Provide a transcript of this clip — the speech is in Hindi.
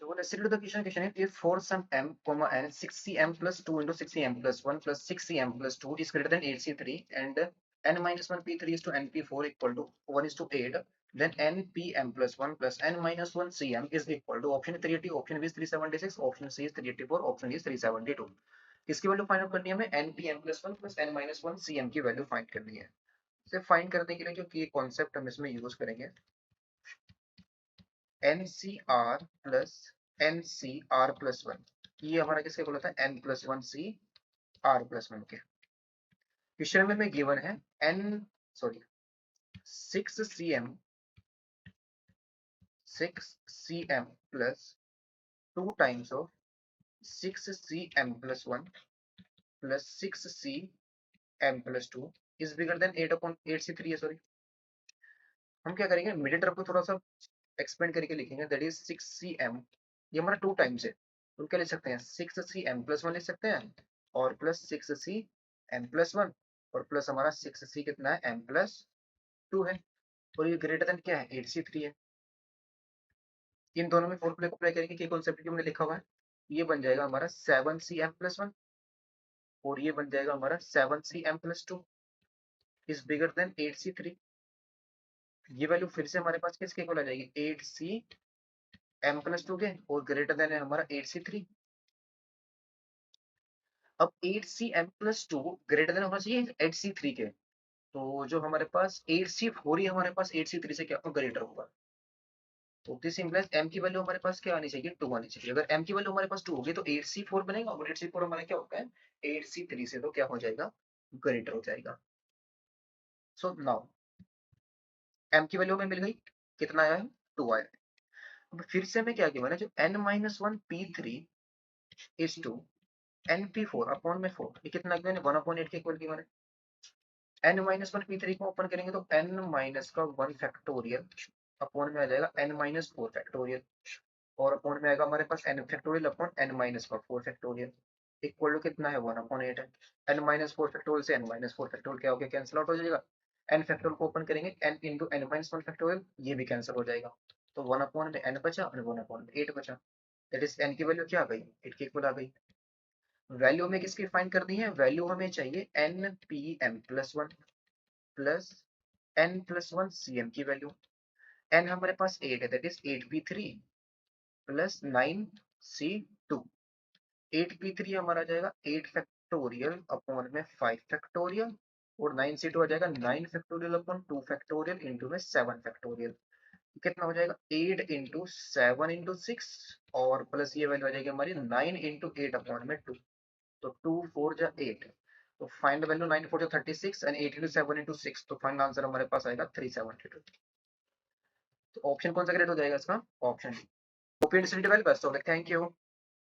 So let's read the question is if for some m comma n 6cm plus 2 into 6cm plus 1 plus 6cm plus 2 is greater than 8c3 and n minus 1 p3 is to np4 equal to 1 is to 8, then npm plus 1 plus n minus 1 cm is equal to option 380, option B is 376, option C is 384, option D is 372. इसकी वैल्यू फाइंड आउट करनी है हमें npm plus 1 plus n minus 1 cm की वैल्यू फाइंड करनी है। इसे फाइंड करने के लिए जो कि कॉन्सेप्ट हम इसमें यूज करेंगे NCR प्लस NCR प्लस 1, ये हमारा किसके बोला था n plus 1 C R plus 1 के। क्वेश्चन में गिवन है n sorry 6cm plus 2 times of 6cm plus 1 plus 6cm plus 2 is bigger than 8/8c3 है। सॉरी, हम क्या करेंगे मिडिल टर्म को थोड़ा सा एक्सपेंड करके लिखेंगे, दैट इज 6cm, ये हमारा 2 टाइम्स है, तो क्या लिख सकते हैं 6cm प्लस 1 लिख सकते हैं और प्लस 6cm प्लस 1 और प्लस हमारा 6c कितना है m प्लस 2 है और ये ग्रेटर देन क्या है 8c3 है। इन दोनों में फॉर्मूले को अप्लाई करेंगे, क्या कॉन्सेप्ट हमने लिखा हुआ है, ये बन जाएगा हमारा 7cm प्लस 1 और ये बन जाएगा हमारा 7cm plus 2 is bigger then 8c3। ये वैल्यू फिर से हमारे पास किसके इक्वल आ जाएगी 8cm प्लस 2 के और ग्रेटर देन है हमारा 8c3। अब 8cm प्लस 2 ग्रेटर देन होना चाहिए 8c3 के, तो जो हमारे पास 8c4 ही हमारे पास 8c3 से क्या ग्रेटर होगा, तो दिस इंप्लाइज m की वैल्यू हमारे पास क्या आनी चाहिए 2 आनी चाहिए। अगर m की वैल्यू हमारे पास 2 होगी तो 8c4 बनेगा और 8c4 हमारा क्या होता है 8c3 से, तो क्या हो जाएगा ग्रेटर हो जाएगा। सो नाउ m की वैल्यू हमें मिल गई, कितना आया है 2 आया है। अब फिर से हमें क्या गिवन है जो n-1 p3 is to np4 upon में 4, ये कितना गिवन है 1/8 के इक्वल गिवन है। n-1 p3 को ओपन करेंगे तो n माइनस का 1 फैक्टोरियल अपॉन में आ जाएगा n-4 फैक्टोरियल और अपॉन में आएगा हमारे पास n factorial upon n minus का 4 फैक्टोरियल इक्वल टू कितना है 1/8 है। n-4 फैक्टोरियल से n-4 फैक्टोरियल क्या हो गया कैंसिल आउट हो जाएगा, n फैक्टोरियल को ओपन करेंगे n इंटू n-1 फैक्टोरियल ये भी कैंसिल हो जाएगा, तो 1/n बचा और 1/8 बचा, दैट इज n की वैल्यू क्या आ गई 8 के इक्वल आ गई। वैल्यू हमें किसकी फाइंड करनी है, वैल्यू हमें चाहिए npm plus 1 plus n plus 1 cm की वैल्यू। n हमारे पास 8 है, that is 8p3 plus 9c2। 8p3 हमारा जाएगा 8 फैक्टोरियल अपॉन में 5 फैक्टोरियल और 9c2 आ जाएगा 9 फैक्टोरियल अपॉन 2 फैक्टोरियल इंटू में 7 फैक्टोरियल, कितना हो जाएगा 8 इंटू 7 इंटू 6 और प्लस ये वैल्यू आ जाएगी हमारी 9 इंटू 8 अपॉन में 2, तो 2 4 जा 8, तो फाइंड वैल्यू 9 4 जा 36 एंड 8 इंटू 7 इंटू 6, तो फाइनल आंसर हमारे पास आएगा 372। तो ऑप्शन कौन सा ग्रेड हो जाएगा इसका, option D. Hope you understood well, best of luck, thank you.